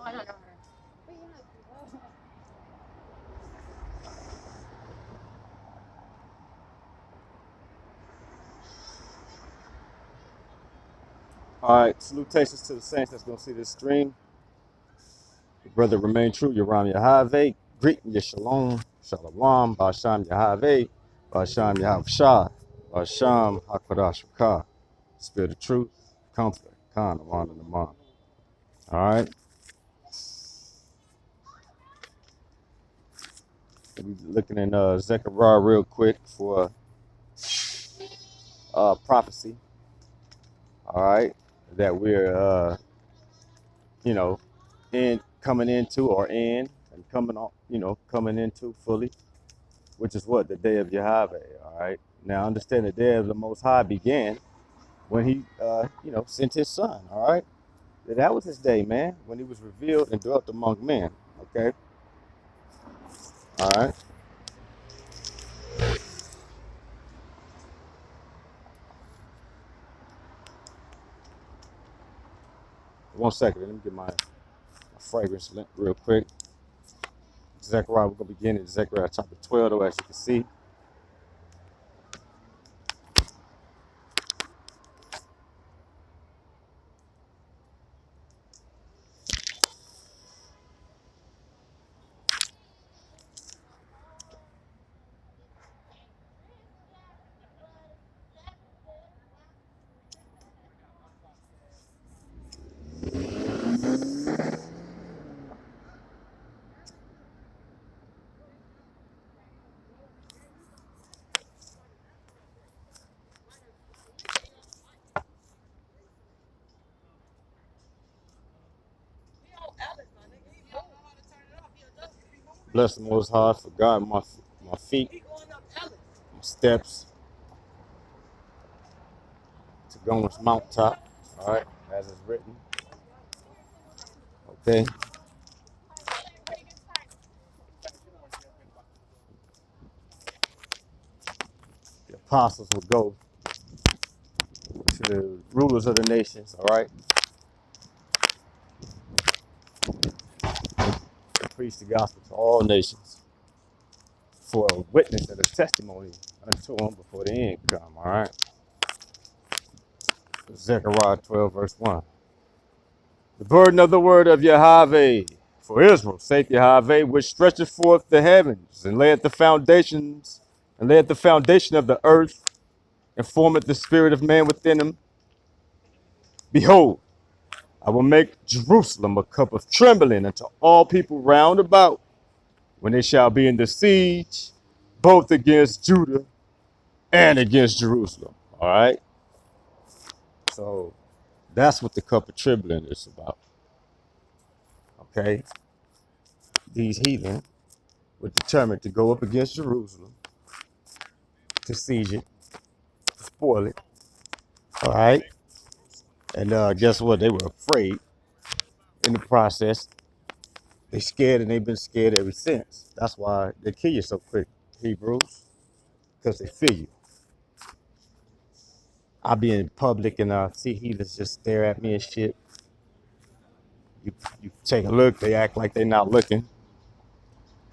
All right, salutations to the saints that's going to see this stream. Your brother remain true, Yaram Yahave. Greeting you, shalom, shalom, Basham Yahave, Basham Yahavshah, Basham Hakadash Shakah. Spirit of truth, comfort, Khan, Aman, and Aman. All right, we'll be looking in Zechariah real quick for prophecy. All right, that we're, you know, in coming into or in and coming on, coming into fully, which is what the day of Yahweh. All right. Now understand the day of the Most High began when He, sent His Son. All right. That was His day, man, when He was revealed and dwelt among men. Okay. All right. One second. Let me get my fragrance real quick. Zechariah, we're gonna begin in Zechariah chapter 12, though, as you can see. Bless the Most High for God, my feet, my steps to go on this mountaintop. All right, as it's written. Okay. The apostles will go to the rulers of the nations, all right, and preach the gospel to all nations for a witness and a testimony unto them before the end come, all right. Zechariah 12, verse 1. The burden of the word of Yahweh for Israel, saith Yahweh, which stretcheth forth the heavens and layeth the foundations, and layeth the foundation of the earth, and formeth the spirit of man within him. Behold, I will make Jerusalem a cup of trembling unto all people round about, when they shall be in the siege, both against Judah and against Jerusalem. All right. So that's what the cup of trembling is about. Okay. These heathen were determined to go up against Jerusalem, to siege it, to spoil it. All right. And guess what? They were afraid in the process. They scared, and they've been scared ever since. That's why they kill you so quick, Hebrews, because they fear you. I'll be in public and see heathens just stare at me and shit. You take a look, they act like they're not looking.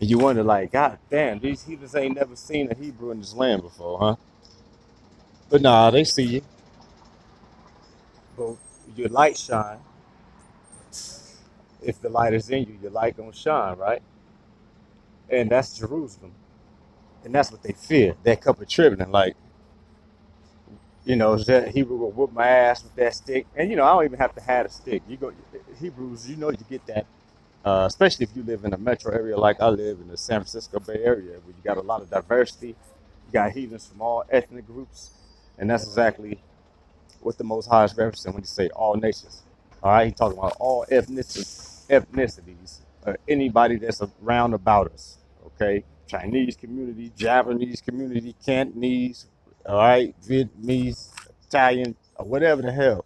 And you wonder, like, God damn, these heathens ain't never seen a Hebrew in this land before, huh? But nah, they see you. But your light shine. If the light is in you, your light gonna shine, right? And that's Jerusalem. And that's what they fear, that cup of trembling. Like, that Hebrew will whoop my ass with that stick. And, I don't even have to have a stick. You go, Hebrews, you get that. Especially if you live in a metro area like I live in the San Francisco Bay Area, where you got a lot of diversity. You got heathens from all ethnic groups. And that's exactly what the Most High is referencing when he say all nations. All right, he's talking about all ethnicities, anybody that's around about us. Okay, Chinese community, Japanese community, Cantonese, all right, Vietnamese, Italian, or whatever the hell,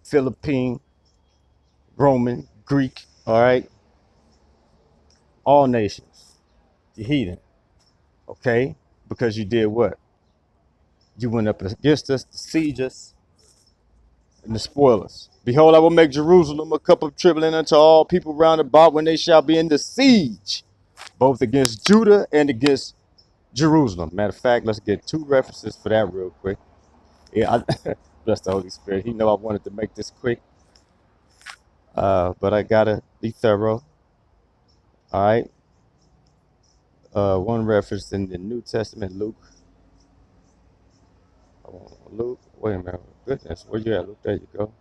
Philippine, Roman, Greek, all right, all nations, the heathen. Okay, because you did what? You went up against us to siege us, and the spoilers. Behold, I will make Jerusalem a cup of trembling unto all people round about when they shall be in the siege, both against Judah and against Jerusalem. Matter of fact, let's get 2 references for that real quick. Yeah, bless the Holy Spirit. He know I wanted to make this quick, but I gotta be thorough. All right. One reference in the New Testament, Luke. Luke, wait a minute. Goodness, where you at, Luke? There you go.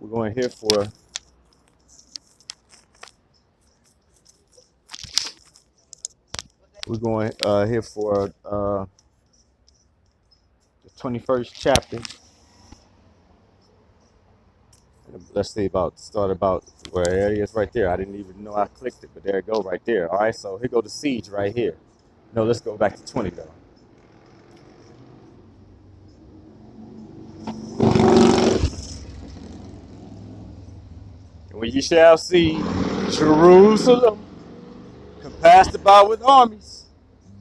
We're going here for here for the 21st chapter. Let's see about where it is right there. I didn't even know I clicked it, but there it go right there. All right, so here go the siege right here. No, let's go back to 20 though. And when ye shall see Jerusalem compassed about with armies,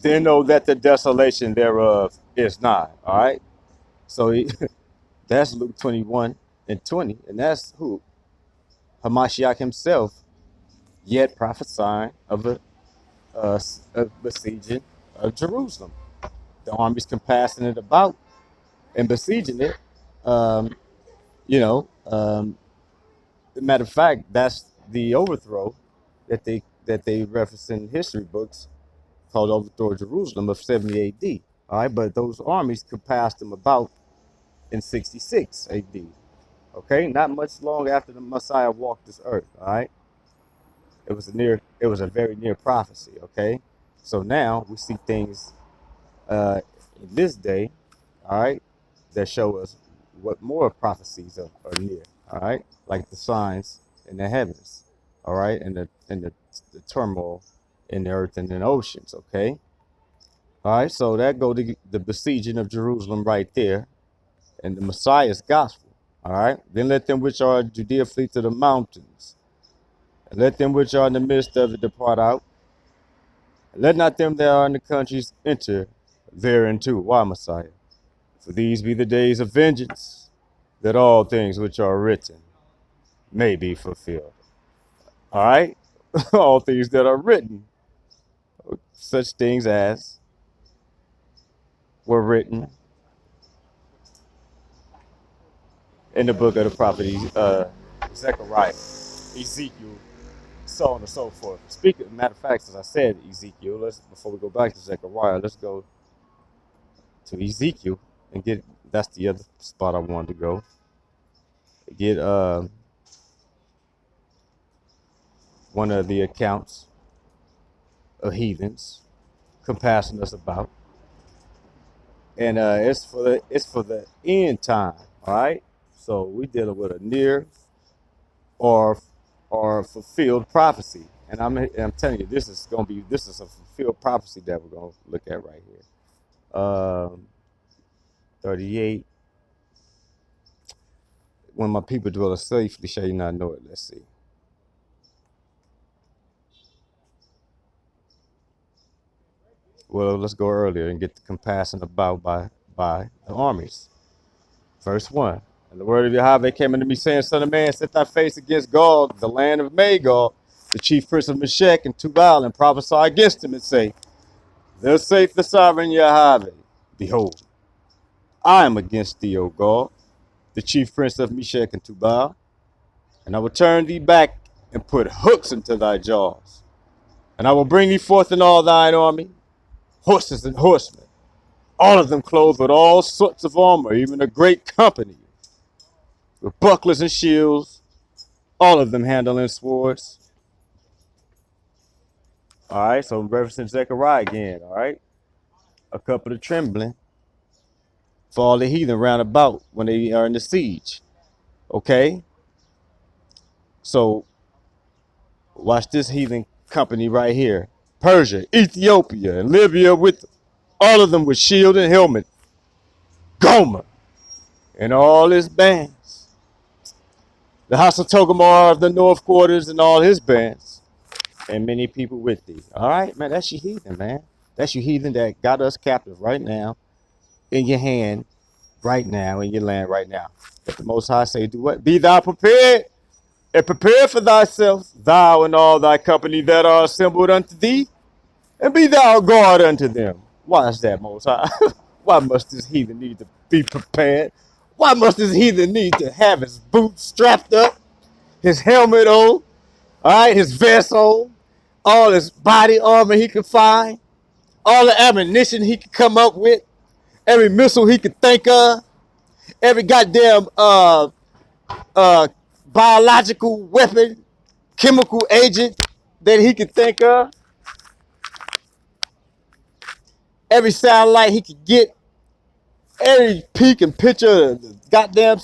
then know that the desolation thereof is nigh. All right, so that's Luke 21 and 20, and that's who? Hamashiach himself, yet prophesying of a besieging of Jerusalem. The armies compassing it about and besieging it. Um, you know, matter of fact, that's the overthrow that they reference in history books called Overthrow of Jerusalem of 70 A.D. All right, but those armies compassed them about in 66 A.D. Okay, not much long after the Messiah walked this earth. All right, it was a very near prophecy. Okay, so now we see things in this day, all right, that show us what more prophecies are near, all right, like the signs in the heavens, all right, and the turmoil in the earth and in the oceans, okay. All right, so that go to the besieging of Jerusalem right there, and the Messiah's gospel. All right, then let them which are in Judea flee to the mountains, and let them which are in the midst of it depart out, and let not them that are in the countries enter thereinto. Why, Messiah? For these be the days of vengeance, that all things which are written may be fulfilled. All right? All things that are written, such things as were written in the book of the prophet Zechariah, Ezekiel, so on and so forth. Speaking, matter of fact, as I said, Ezekiel, before we go back to Zechariah, let's go to Ezekiel and that's the other spot I wanted to go. Get one of the accounts of heathens compassing us about, and it's for the end time. All right, so we dealing with a near or fulfilled prophecy, and I'm telling you, this is a fulfilled prophecy that we're gonna look at right here. 38. When my people dwell safely, shall you not know it? Let's see. Well, let's go earlier and get the compassing about by the armies. Verse 1. And the word of Yahweh came unto me, saying, Son of man, set thy face against Gog, the land of Magog, the chief prince of Meshech and Tubal, and prophesy against him, and say, Thus saith the sovereign Yahweh, Behold, I am against thee, O Gog, the chief prince of Meshech and Tubal, and I will turn thee back and put hooks into thy jaws. And I will bring thee forth in all thine army, horses and horsemen, all of them clothed with all sorts of armor, even a great company, with bucklers and shields, all of them handling swords. All right, so referencing Zechariah again, all right? A couple of trembling for all the heathen round about when they are in the siege, okay? So watch this heathen company right here. Persia, Ethiopia, and Libya with all of them with shield and helmet. Gomer and all his bands. The house of Togarmah of the north quarters and all his bands. And many people with thee. All right, man, that's your heathen, man. That's you heathen that got us captive right now in your hand right now, in your land right now. But the Most High say, do what? Be thou prepared, and prepare for thyself, thou and all thy company that are assembled unto thee, and be thou a guard unto them. Why is that, Most High? Why must this heathen need to be prepared? Why must this heathen need to have his boots strapped up, his helmet on, all right, his vest on, all his body armor he can find, all the ammunition he could come up with, every missile he could think of, every goddamn uh, biological weapon, chemical agent that he could think of, every satellite he could get, every peek and picture of the goddamn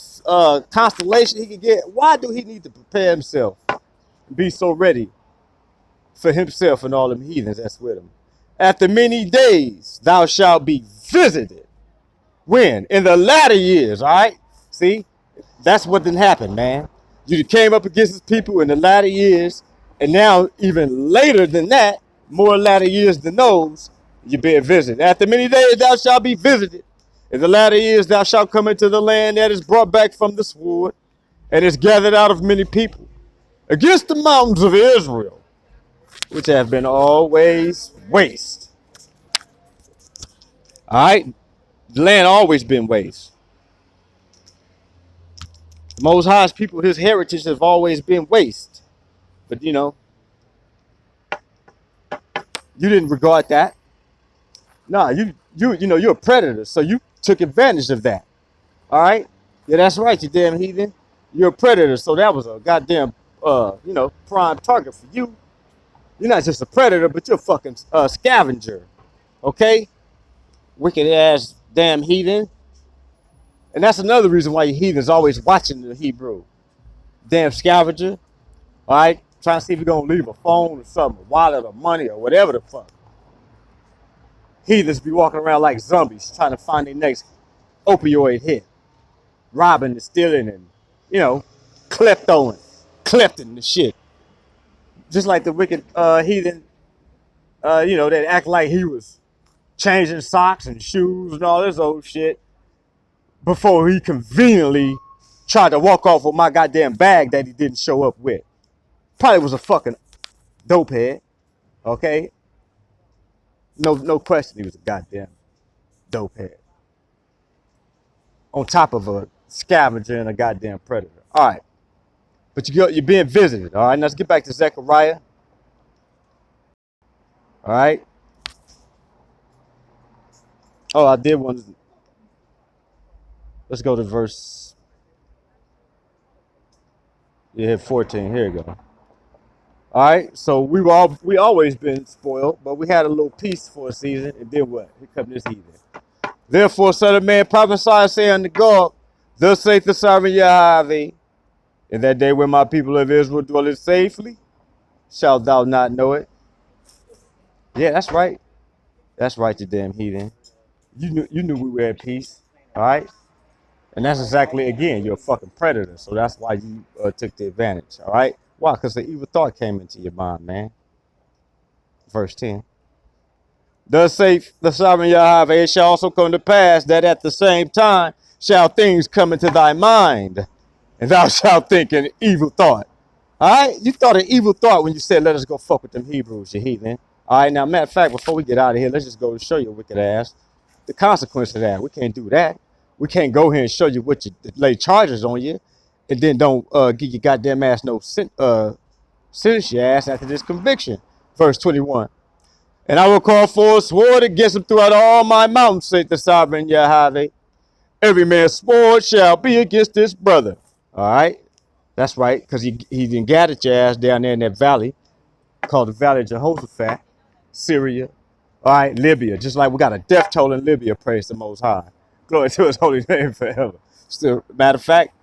constellation he could get. Why do he need to prepare himself and be so ready for himself and all them heathens that's with him? After many days thou shalt be visited. When? In the latter years, all right? See? That's what didn't happen, man. You came up against his people in the latter years, and now even later than that, more latter years than those, you're being visited. After many days thou shalt be visited. In the latter years thou shalt come into the land that is brought back from the sword, and is gathered out of many people, against the mountains of Israel, which have been always waste. All right? The land always been waste. The Most High's people, his heritage have always been waste. But you know, you didn't regard that. Nah, you know, you're a predator, so you took advantage of that. All right? Yeah, that's right, you damn heathen. You're a predator, so that was a goddamn you know, prime target for you. You're not just a predator, but you're a fucking scavenger. Okay? Wicked ass damn heathen. And that's another reason why you heathens always watching the Hebrew. Damn scavenger. All right? Trying to see if you're going to leave a phone or something, a wallet or money or whatever the fuck. Heathens be walking around like zombies trying to find their next opioid hit. Robbing and stealing and, you know, kleptoing the shit. Just like the wicked heathen, you know, that act like he was changing socks and shoes and all this old shit before he conveniently tried to walk off with my goddamn bag that he didn't show up with. Probably was a fucking dope head, okay? No question he was a goddamn dope head. On top of a scavenger and a goddamn predator. All right. But you're being visited, all right? Now let's get back to Zechariah. All right. Oh, I did one. Let's go to verse. You hit 14. Here you go. All right. So we always been spoiled, but we had a little peace for a season, and then what? Here come this heathen. Therefore, son of man, prophesy, say unto God, thus saith the sovereign Yahweh, in that day when my people of Israel dwelleth safely, shalt thou not know it? Yeah, that's right. That's right, you damn heathen. You knew we were at peace, all right? And that's exactly, again, you're a fucking predator, so that's why you took the advantage, all right? Why? Because the evil thought came into your mind, man. Verse 10. Thus saith the sovereign Yahweh, it shall also come to pass that at the same time shall things come into thy mind, and thou shalt think an evil thought. All right? You thought an evil thought when you said, let us go fuck with them Hebrews, you heathen. All right, now, matter of fact, before we get out of here, let's just go and show you, wicked ass, the consequence of that. We can't do that. We can't go here and show you what you lay charges on you, and then don't give your goddamn ass no sentence your ass after this conviction. Verse 21. And I will call for a sword against him throughout all my mountains, saith the sovereign Yahweh. Every man's sword shall be against his brother. All right? That's right, because he didn't gathered your ass down there in that valley called the Valley of Jehoshaphat, Syria. All right, Libya. Just like we got a death toll in Libya, praise the Most High. Glory to his holy name forever. Still, matter of fact,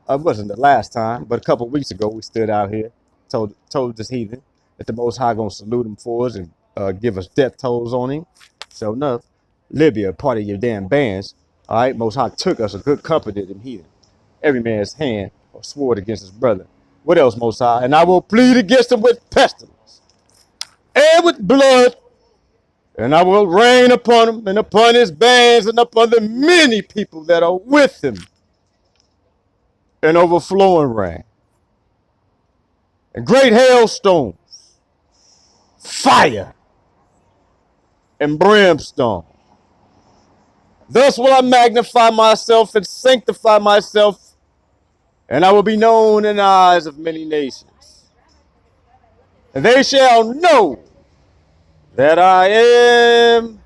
it wasn't the last time, but a couple of weeks ago, we stood out here, told this heathen that the Most High going to salute him for us and give us death tolls on him. So enough, Libya, part of your damn bands, all right, Most High took us a good company them heathen. Every man's hand or sword against his brother. What else, Most High? And I will plead against him with pestilence and with blood And I will rain upon him and upon his bands and upon the many people that are with him an overflowing rain and great hailstones, fire and brimstone. Thus will I magnify myself and sanctify myself, and I will be known in the eyes of many nations. And they shall know that I am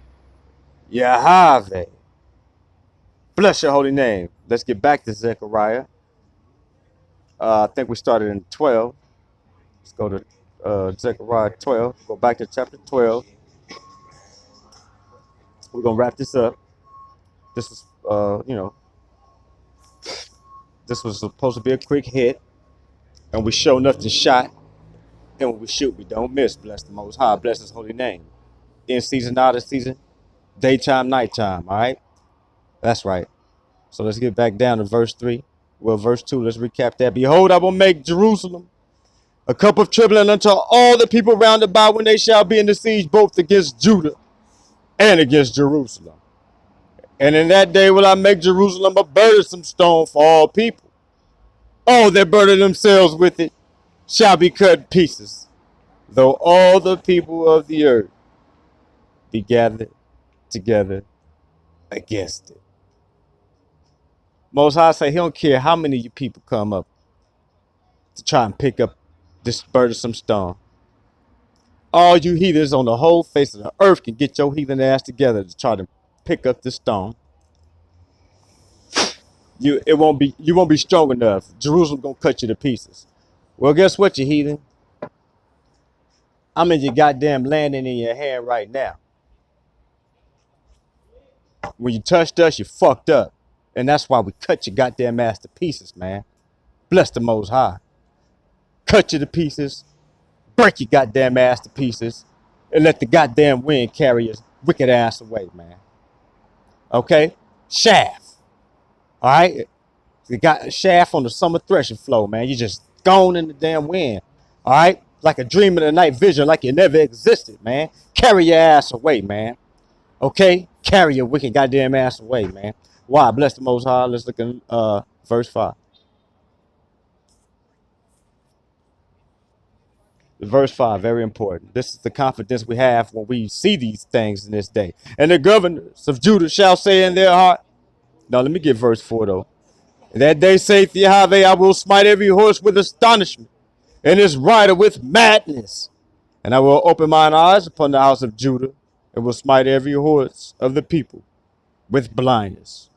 Yahweh. Bless your holy name. Let's get back to Zechariah. I think we started in 12. Let's go to Zechariah 12. Go back to chapter 12. We're going to wrap this up. This was, this was supposed to be a quick hit. And we show nothing shot. And when we shoot, we don't miss. Bless the Most High. Bless his holy name. In season, out of season. Daytime, nighttime. All right? That's right. So let's get back down to verse 3. Well, verse 2, let's recap that. Behold, I will make Jerusalem a cup of trembling unto all the people round about when they shall be in the siege, both against Judah and against Jerusalem. And in that day will I make Jerusalem a burdensome stone for all people. All that burden themselves with it shall be cut in pieces, though all the people of the earth be gathered together against it. Most High say he don't care how many of you people come up to try and pick up this burdensome stone. All you heathens on the whole face of the earth can get your heathen ass together to try to pick up this stone. You won't be strong enough. Jerusalem gonna cut you to pieces. Well, guess what, you heathen? I'm in your goddamn landing in your hand right now. When you touched us, you fucked up. And that's why we cut your goddamn ass to pieces, man. Bless the Most High. Cut you to pieces, break your goddamn ass to pieces, and let the goddamn wind carry your wicked ass away, man. Okay? Shaft. All right? You got a shaft on the summer threshing floor, man. You just gone in the damn wind. All right? Like a dream in the night vision, like you never existed, man. Carry your ass away, man. Okay? Carry your wicked goddamn ass away, man. Why? Bless the Most High. Let's look at verse 5. Verse 5, very important. This is the confidence we have when we see these things in this day. And the governors of Judah shall say in their heart. Now, let me get verse 4, though. And that day saith Yahweh, I will smite every horse with astonishment, and his rider with madness. And I will open mine eyes upon the house of Judah, and will smite every horse of the people with blindness.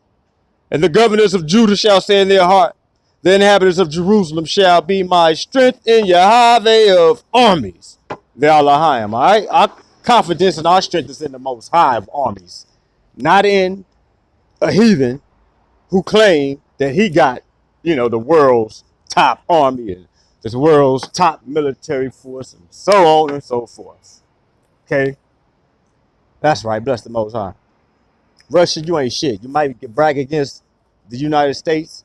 And the governors of Judah shall say in their heart, the inhabitants of Jerusalem shall be my strength in Yahweh of armies. The Elohim, all right? Our confidence and our strength is in the Most High of armies, not in a heathen who claim that he got, the world's top army and this world's top military force and so on and so forth. Okay? That's right. Bless the Most High. Russia, you ain't shit. You might brag against the United States,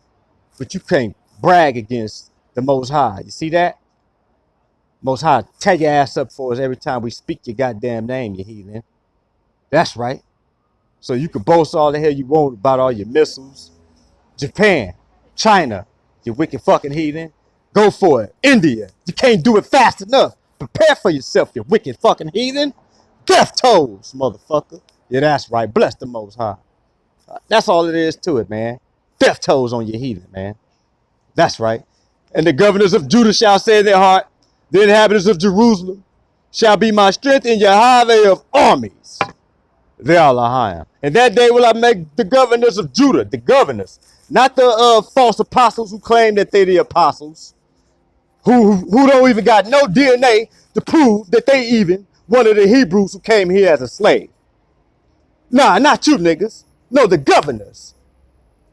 but you can't brag against the Most High. You see that? Most High, tear your ass up for us every time we speak your goddamn name, you heathen. That's right. So you can boast all the hell you want about all your missiles. Japan, China, you wicked fucking heathen. Go for it. India, you can't do it fast enough. Prepare for yourself, you wicked fucking heathen. Death tolls, motherfucker. Yeah, that's right. Bless the Most High. That's all it is to it, man. Death tolls on your heathen, man. That's right. And the governors of Judah shall say in their heart, the inhabitants of Jerusalem shall be my strength in Yahweh of armies. The Elohim. And that day will I make the governors of Judah, the governors, not the false apostles who claim that they're the apostles, who don't even got no DNA to prove that they even one of the Hebrews who came here as a slave. Nah, not you niggas. No, the governors.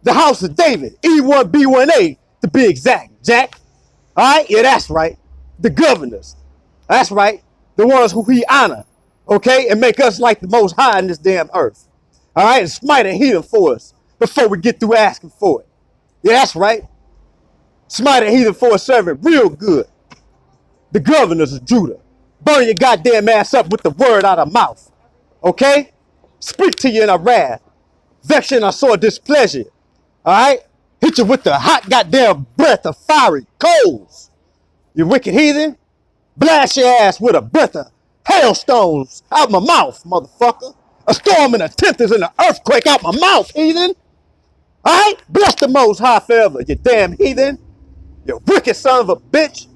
The house of David, E1B1A to be exact, Jack. All right? Yeah, that's right. The governors. That's right. The ones who we honor, okay? And make us like the Most High in this damn earth. All right? And smite a heathen for us before we get through asking for it. Yeah, that's right. Smite a heathen for a servant real good. The governors of Judah. Burn your goddamn ass up with the word out of mouth. Okay? Speak to you in a wrath. Vex you in a sore displeasure. All right? Hit you with the hot goddamn breath of fiery coals. You wicked heathen. Blast your ass with a breath of hailstones out my mouth, motherfucker. A storm and a tenth is in an earthquake out my mouth, heathen. All right? Bless the Most High forever, you damn heathen. You wicked son of a bitch.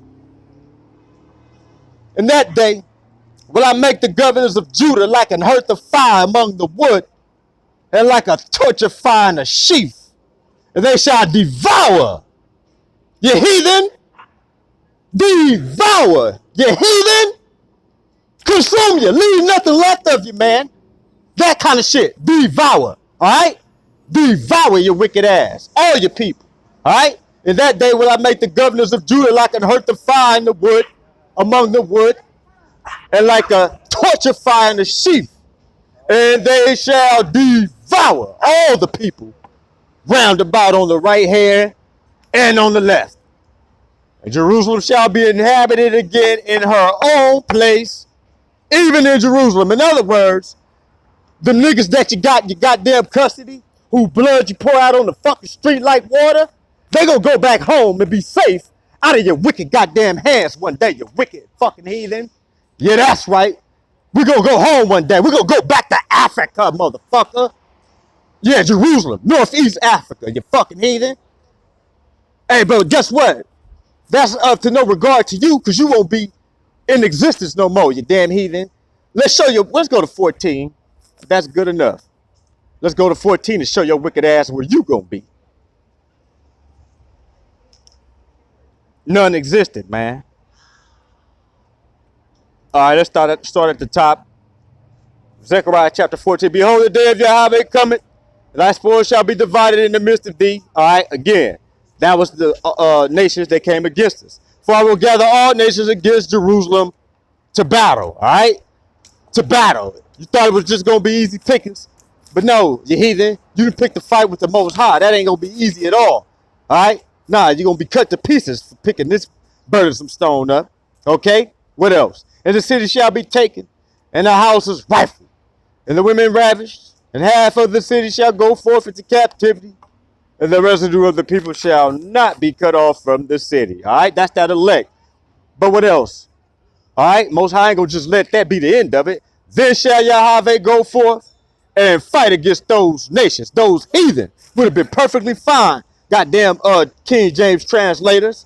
In that day, will I make the governors of Judah like an hearth of fire among the wood, and like a torch of fire in a sheaf, and they shall devour, you heathen, devour, you heathen, consume you, leave nothing left of you, man. That kind of shit, devour, all right? Devour your wicked ass, all your people, all right? In that day will I make the governors of Judah like an hearth of fire in the wood, among the wood, and like a torch of fire in the sheaf, and they shall devour all the people round about on the right hand and on the left. And Jerusalem shall be inhabited again in her own place, even in Jerusalem. In other words, the niggas that you got in your goddamn custody, who blood you pour out on the fucking street like water, they gonna go back home and be safe out of your wicked goddamn hands one day, you wicked fucking heathen. Yeah, that's right. We're gonna go home one day. We're gonna go back to Africa, motherfucker. Yeah, Jerusalem, Northeast Africa, you fucking heathen. Hey, but guess what? That's up to no regard to you, because you won't be in existence no more, you damn heathen. Let's show you, let's go to 14. That's good enough. Let's go to 14 and show your wicked ass where you gonna be. None existed, man. All right, let's start at the top. Zechariah chapter 14. Behold, the day of Yahweh cometh, and thy spoil shall be divided in the midst of thee. All right, again, that was the nations that came against us. For I will gather all nations against Jerusalem to battle. All right, to battle. You thought it was just gonna be easy pickings, but no, you heathen. You didn't pick the fight with the Most High. That ain't gonna be easy at all. All right, nah, you're gonna be cut to pieces for picking this burdensome stone up. Okay, what else? And the city shall be taken, and the houses rifled, and the women ravished, and half of the city shall go forth into captivity, and the residue of the people shall not be cut off from the city. All right, that's that elect. But what else? All right, Most High ain't gonna just let that be the end of it. Then shall Yahweh go forth and fight against those nations, those heathen. Would have been perfectly fine. Goddamn King James translators.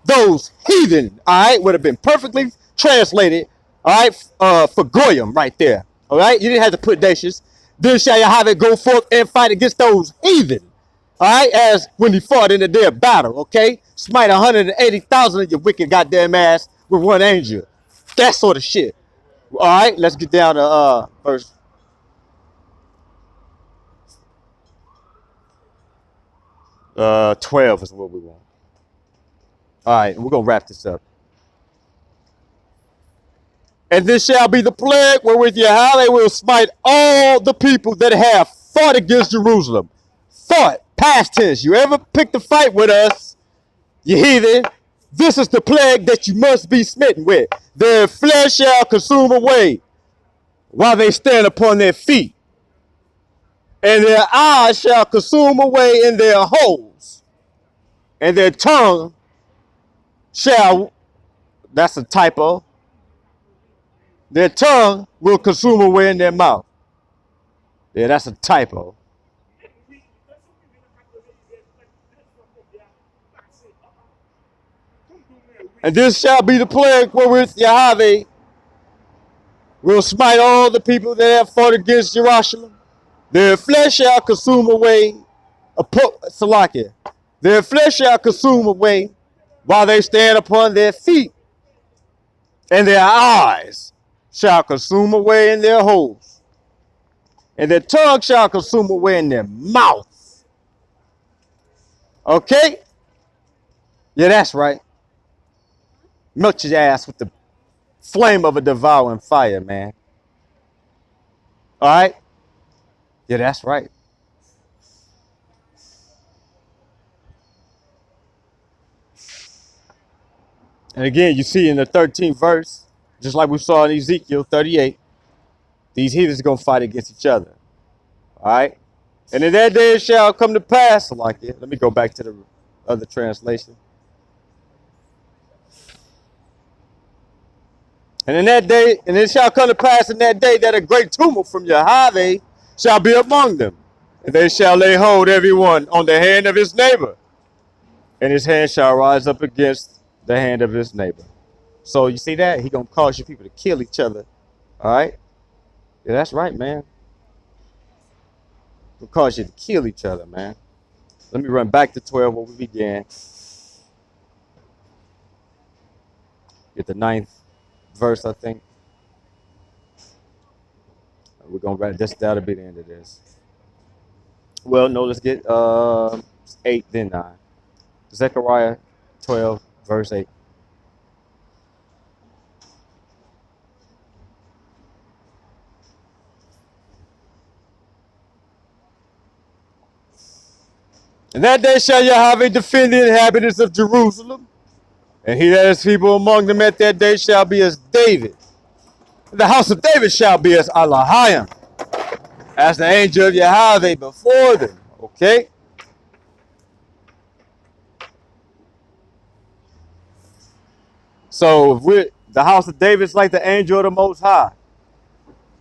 Those heathen, all right, would have been perfectly translated, all right, for Goyim right there. All right, you didn't have to put nations. Then shall Yahweh go forth and fight against those heathen. All right, as when he fought in the day of battle, okay? Smite 180,000 of your wicked goddamn ass with one angel. That sort of shit. All right, let's get down to verse 12 is what we want. All right, we're going to wrap this up. And this shall be the plague wherewith Yahweh will smite all the people that have fought against Jerusalem. Fought, past tense. You ever picked a fight with us, you heathen? This is the plague that you must be smitten with. Their flesh shall consume away while they stand upon their feet, and their eyes shall consume away in their holes, and their tongue shall, that's a typo, their tongue will consume away in their mouth. Yeah, that's a typo. And this shall be the plague wherewith Yahweh will smite all the people that have fought against Jerusalem. Their flesh shall consume away, Salakia. Their flesh shall consume away while they stand upon their feet, and their eyes shall consume away in their holes, and their tongue shall consume away in their mouth. Okay? Yeah, that's right. Melt your ass with the flame of a devouring fire, man. All right? Yeah, that's right. And again, you see in the 13th verse, just like we saw in Ezekiel 38, These heathens are going to fight against each other. All right? And in that day it shall come to pass, like it. Let me go back to the other translation. And in that day, and it shall come to pass in that day that a great tumult from Yahweh shall be among them. And they shall lay hold everyone on the hand of his neighbor. And his hand shall rise up against the hand of his neighbor. So you see that? He going to cause you people to kill each other. All right? Yeah, that's right, man. He'll cause you to kill each other, man. Let me run back to 12 where we began. Get the 9th verse, I think. We're going to write this. That'll be the end of this. Well, no, let's get 8, then 9. Zechariah 12, verse 8. And that day shall Yahweh defend the inhabitants of Jerusalem, and he that is feeble among them at that day shall be as David. And the house of David shall be as Elohim, as the angel of Yahweh before them. Okay? So the house of David is like the angel of the Most High,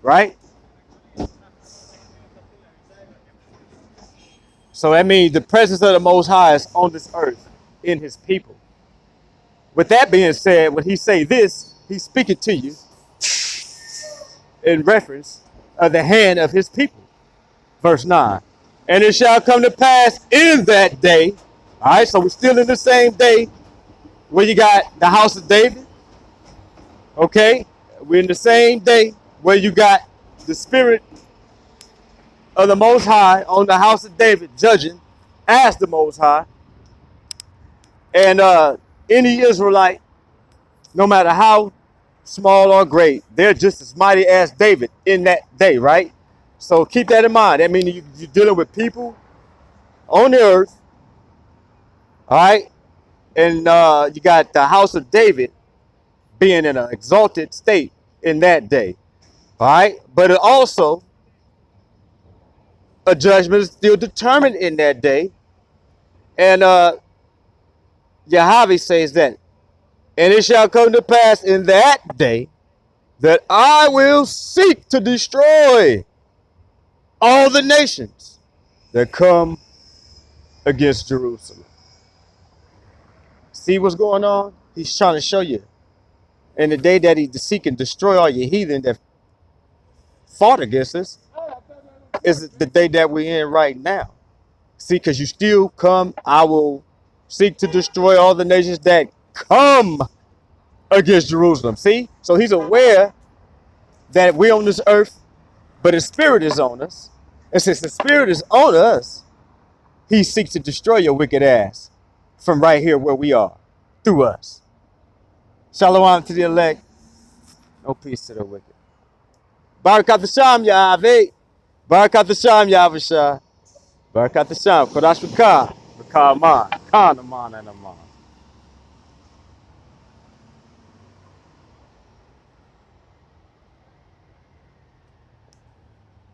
right? So that means the presence of the Most High is on this earth in his people. With that being said, when he say this, he's speaking to you in reference of the hand of his people. Verse 9. And it shall come to pass in that day. All right, so we're still in the same day where you got the house of David. Okay, we're in the same day where you got the spirit of the Most High on the house of David judging as the Most High. And any Israelite, no matter how small or great, they're just as mighty as David in that day, right? So keep that in mind. That means you're dealing with people on the earth, all right? And you got the house of David being in an exalted state in that day, all right? But it also, a judgment is still determined in that day. And Yahweh says that, and it shall come to pass in that day that I will seek to destroy all the nations that come against Jerusalem. See what's going on? He's trying to show you. In the day that he seek and destroy all your heathen that fought against us is the day that we're in right now. See, because you still come, I will seek to destroy all the nations that come against Jerusalem. See? So he's aware that we're on this earth, but his spirit is on us. And since the spirit is on us, he seeks to destroy your wicked ass from right here where we are, through us. Shalom to the elect. No peace to the wicked. Barakat Hashem, Yahweh. Barakat Hashem, Yahweh. Barakat Hashem. Kodash V'kah. V'kah Aman. Khan Aman and Aman.